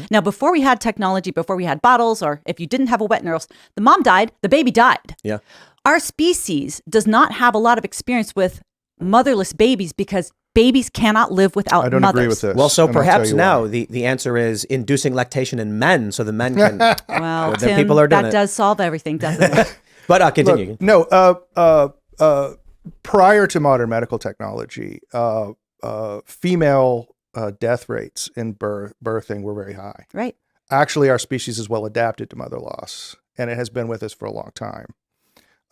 Now, before we had technology, before we had bottles, or if you didn't have a wet nurse, the mom died, the baby died. Yeah. Our species does not have a lot of experience with motherless babies because babies cannot live without mothers. I don't agree with this. Well, so and I'll tell perhaps you now why. the answer is inducing lactation in men so the men can. Well, the Tim, people are doing that it. does solve everything, doesn't it? But continue. Look, prior to modern medical technology, female death rates in birthing were very high. Right. Actually, our species is well adapted to mother loss, and it has been with us for a long time.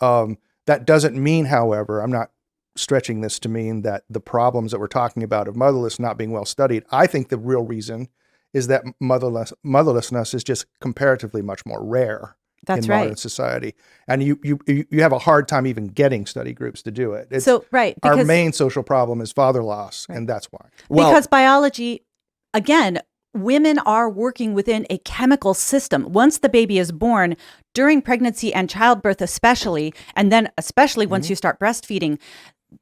That doesn't mean, however, I'm not stretching this to mean that the problems that we're talking about of motherless not being well studied. I think the real reason is that motherlessness is just comparatively much more rare That's in right. modern society, and you have a hard time even getting study groups to do it. It's, Right, our because main social problem is father loss, and that's why. Well, because biology, again, women are working within a chemical system. Once the baby is born, during pregnancy and childbirth especially, and then especially once you start breastfeeding,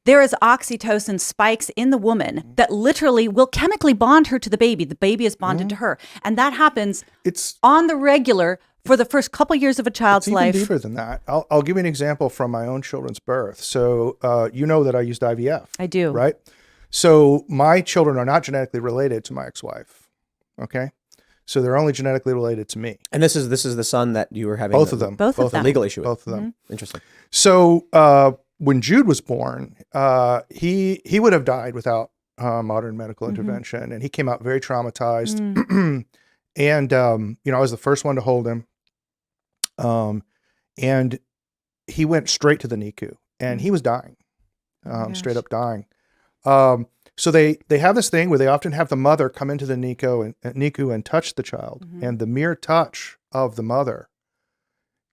there is oxytocin spikes in the woman that literally will chemically bond her to the baby. The baby is bonded to her. And that happens It's on the regular for the first couple years of a child's even life. deeper than that. I'll give you an example from my own children's birth. So you know that I used IVF. I do. Right? So my children are not genetically related to my ex-wife. Okay? So they're only genetically related to me. and this is the son that you were having. Both of them. Both of The them. legal issue. With. Both of them. Interesting. So when Jude was born, he would have died without modern medical intervention, and he came out very traumatized. And I was the first one to hold him, and he went straight to the NICU, and he was dying, straight up dying. So they have this thing where they often have the mother come into the NICU and touch the child, and the mere touch of the mother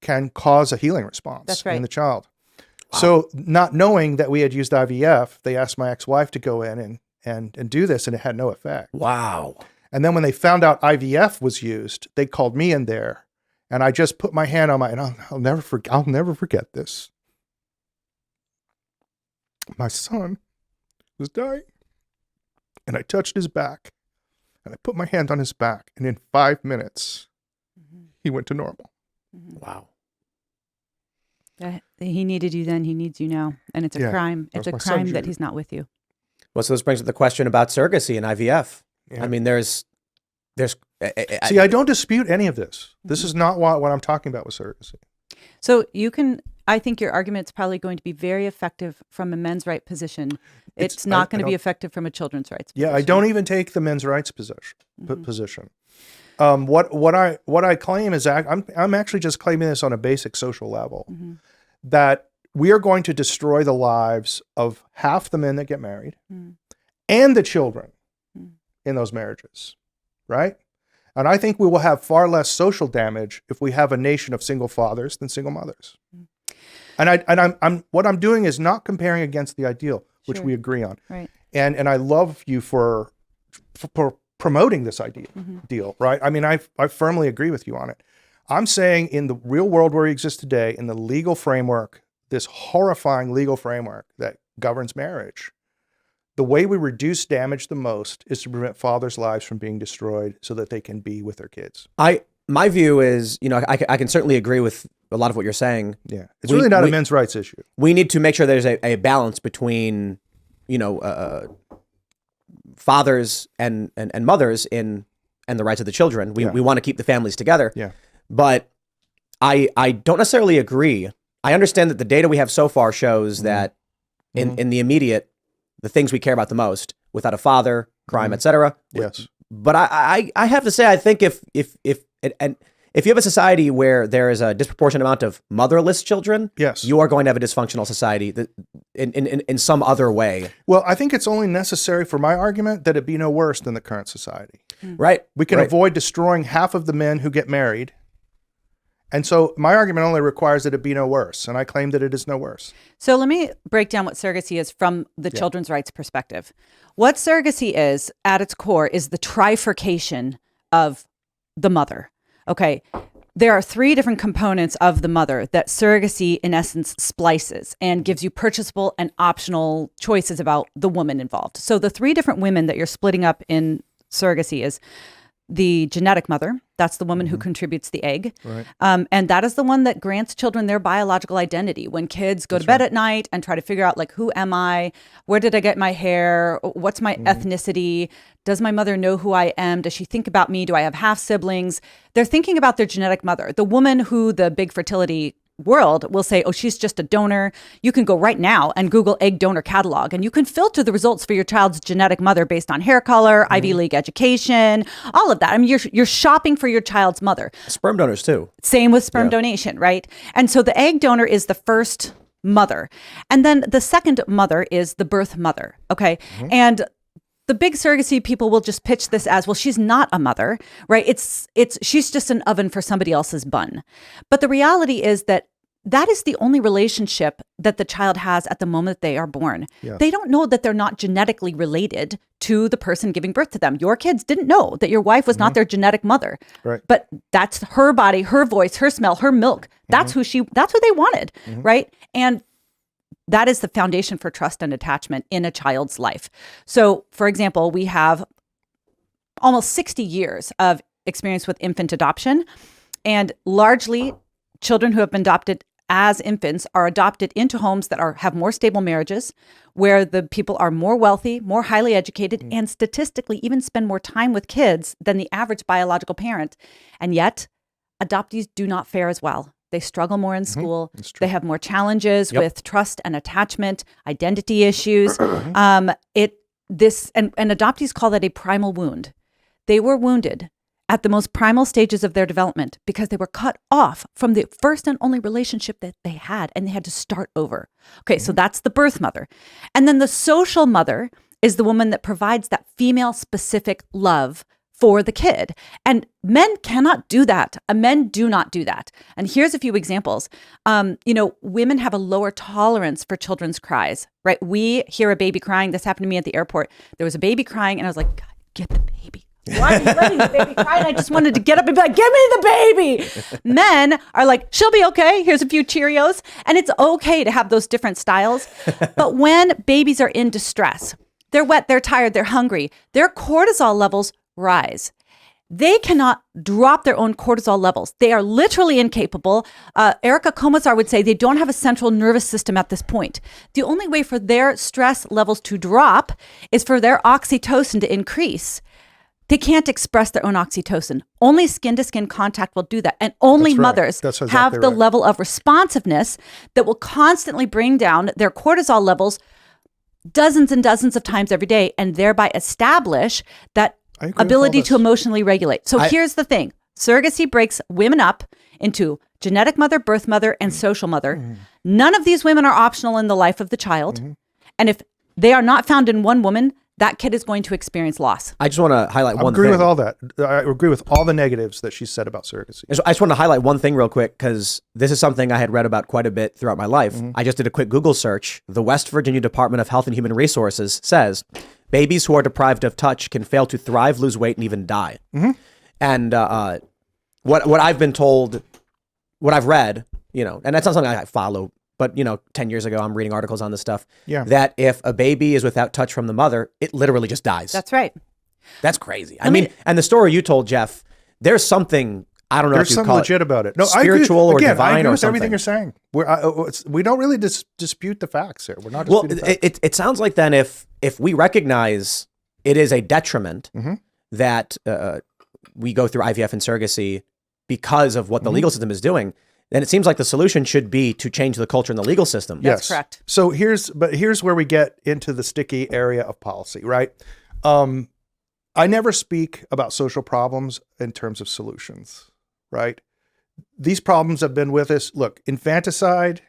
can cause a healing response That's right. in the child. Wow. So not knowing that we had used IVF, they asked my ex-wife to go in and do this, and it had no effect. Wow. And then when they found out IVF was used, they called me in there, and I just put my hand on and I'll never forget this. My son was dying, and I touched his back, and I put my hand on his back, and in 5 minutes, he went to normal. Wow. He needed you then, he needs you now. And it's a Yeah. crime. It's That's a my son, crime that Jude. he's not with you. Well, so this brings up the question about surrogacy and IVF. Yeah. I mean, there's. See, I don't dispute any of this. This is not what I'm talking about with surrogacy. So I think your argument's probably going to be very effective from a men's right position. It's not going to be effective from a children's rights position. Yeah, I don't even take the men's rights position. What I claim is I'm actually just claiming this on a basic social level, that we are going to destroy the lives of half the men that get married and the children in those marriages, right? And I think we will have far less social damage if we have a nation of single fathers than single mothers. And what I'm doing is not comparing against the ideal, which Sure. we agree on. Right. And I love you for promoting this deal, right? I mean, I firmly agree with you on it. I'm saying in the real world where we exist today, in the legal framework, this horrifying legal framework that governs marriage, the way we reduce damage the most is to prevent fathers' lives from being destroyed so that they can be with their kids. My view is, I can certainly agree with a lot of what you're saying. Yeah. It's really not a men's rights issue. We need to make sure there's a balance between, fathers and mothers and the rights of the children. We want to keep the families together. Yeah. But I don't necessarily agree. I understand that the data we have so far shows that in the immediate, the things we care about the most, without a father, crime, etc. Yes. But I have to say, I think if you have a society where there is a disproportionate amount of motherless children, Yes. you are going to have a dysfunctional society that in some other way. Well, I think it's only necessary for my argument that it be no worse than the current society. Right. We can avoid destroying half of the men who get married. And so my argument only requires that it be no worse. And I claim that it is no worse. So let me break down what surrogacy is from the children's rights perspective. What surrogacy is, at its core, is the trifurcation of the mother. Okay, there are 3 different components of the mother that surrogacy, in essence, splices and gives you purchasable and optional choices about the woman involved. So the 3 different women that you're splitting up in surrogacy is the genetic mother. That's the woman who contributes the egg. Right. And that is the one that grants children their biological identity. When kids go to bed at night and try to figure out, like, who am I? Where did I get my hair? What's my ethnicity? Does my mother know who I am? Does she think about me? Do I have half siblings? They're thinking about their genetic mother. The woman who the big fertility world will say, oh, she's just a donor. You can go right now and Google egg donor catalog, and you can filter the results for your child's genetic mother based on hair color, Ivy League education, all of that. I mean, you're shopping for your child's mother. Sperm donors too. Same with sperm donation, right? And so the egg donor is the first mother. And then the second mother is the birth mother, okay? And the big surrogacy people will just pitch this as, well, she's not a mother, right? She's just an oven for somebody else's bun. But the reality is that is the only relationship that the child has at the moment they are born. Yeah. They don't know that they're not genetically related to the person giving birth to them. Your kids didn't know that your wife was not their genetic mother. Right. But that's her body, her voice, her smell, her milk. That's who they wanted, right? And that is the foundation for trust and attachment in a child's life. So, for example, we have almost 60 years of experience with infant adoption, and largely children who have been adopted as infants are adopted into homes that have more stable marriages, where the people are more wealthy, more highly educated, and statistically even spend more time with kids than the average biological parent. And yet, adoptees do not fare as well. They struggle more in school. They have more challenges with trust and attachment, identity issues. And adoptees call that a primal wound. They were wounded at the most primal stages of their development because they were cut off from the first and only relationship that they had, and they had to start over. Okay, so that's the birth mother. And then the social mother is the woman that provides that female-specific love for the kid. And men cannot do that. Men do not do that. And here's a few examples. Women have a lower tolerance for children's cries, right? We hear a baby crying. This happened to me at the airport. There was a baby crying, and I was like, God, get the baby. Why are you letting the baby cry? And I just wanted to get up and be like, give me the baby. Men are like, she'll be okay. Here's a few Cheerios. And it's okay to have those different styles. But when babies are in distress, they're wet, they're tired, they're hungry, their cortisol levels rise. They cannot drop their own cortisol levels. They are literally incapable. Erica Komisar would say they don't have a central nervous system at this point. The only way for their stress levels to drop is for their oxytocin to increase. They can't express their own oxytocin. Only skin-to-skin contact will do that. And only mothers have the level of responsiveness that will constantly bring down their cortisol levels dozens and dozens of times every day, and thereby establish that ability to emotionally regulate. So here's the thing. Surrogacy breaks women up into genetic mother, birth mother, and social mother. None of these women are optional in the life of the child. And if they are not found in one woman, that kid is going to experience loss. I just want to highlight one thing. I agree with all that. I agree with all the negatives that she said about surrogacy. I just want to highlight one thing real quick, because this is something I had read about quite a bit throughout my life. I just did a quick Google search. The West Virginia Department of Health and Human Resources says babies who are deprived of touch can fail to thrive, lose weight, and even die. And what I've been told, what I've read, and that's not something I follow, but 10 years ago, I'm reading articles on this stuff. Yeah. That if a baby is without touch from the mother, it literally just dies. That's right. That's crazy. I mean, and the story you told, Jeff, there's something, I don't know if you call legit about it. No, spiritual or divine I agree or with something. everything you're saying. We don't really dispute the facts here. We're not disputing the facts. It sounds like then if we recognize it is a detriment that we go through IVF and surrogacy because of what the legal system is doing, then it seems like the solution should be to change the culture in the legal system. That's correct. So here's where we get into the sticky area of policy, right? I never speak about social problems in terms of solutions, right? These problems have been with us. Look, infanticide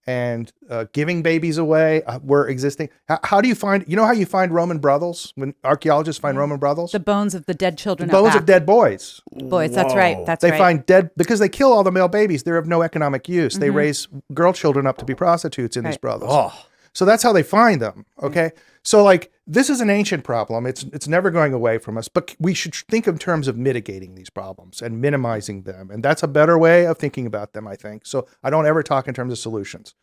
and giving babies away were existing. How do you find, how you find Roman brothels when archaeologists find Roman brothels? The bones of the dead children. Bones of dead boys. Boys, that's right. They find dead, because they kill all the male babies. They're of no economic use. They raise girl children up to be prostitutes in these brothels. So that's how they find them. Okay. So this is an ancient problem. It's never going away from us, but we should think in terms of mitigating these problems and minimizing them. And that's a better way of thinking about them, I think. So I don't ever talk in terms of solutions.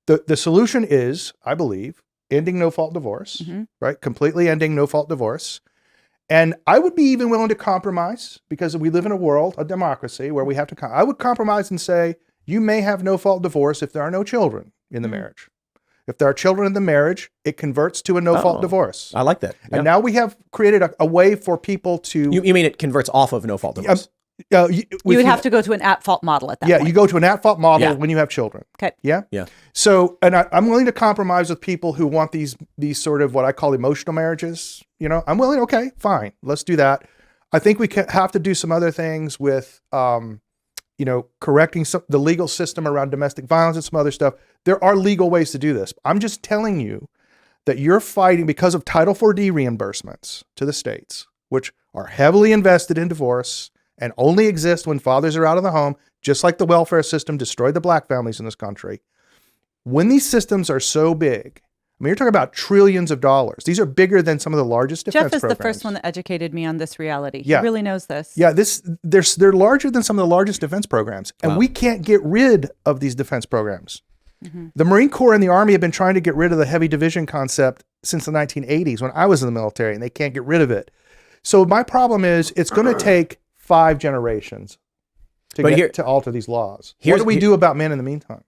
The solution is, I believe, ending no-fault divorce, right? Completely ending no-fault divorce, And I would be even willing to compromise because we live in a world, a democracy, where we have to, I would compromise and say, you may have no-fault divorce if there are no children in the marriage. If there are children in the marriage, it converts to a no-fault divorce. I like that. And now we have created a way for people to... You mean it converts off of no-fault divorce? You would have to go to an at-fault model at that point. Yeah, you go to an at-fault model when you have children. Okay. Yeah? Yeah. So, and I'm willing to compromise with people who want these sort of what I call emotional marriages. You know, I'm willing, okay, fine, let's do that. I think we have to do some other things with, correcting the legal system around domestic violence and some other stuff. There are legal ways to do this. I'm just telling you that you're fighting because of Title 4D reimbursements to the states, which are heavily invested in divorce and only exist when fathers are out of the home, just like the welfare system destroyed the black families in this country. When these systems are so big, I mean, you're talking about trillions of dollars. These are bigger than some of the largest defense programs. Jeff is the first one that educated me on this reality. Yeah. He really knows this. Yeah, they're larger than some of the largest defense programs. And we can't get rid of these defense programs. Mm-hmm. The Marine Corps and the Army have been trying to get rid of the heavy division concept since the 1980s when I was in the military, and they can't get rid of it. So my problem is it's going to take 5 generations to alter these laws. What do we do about men in the meantime?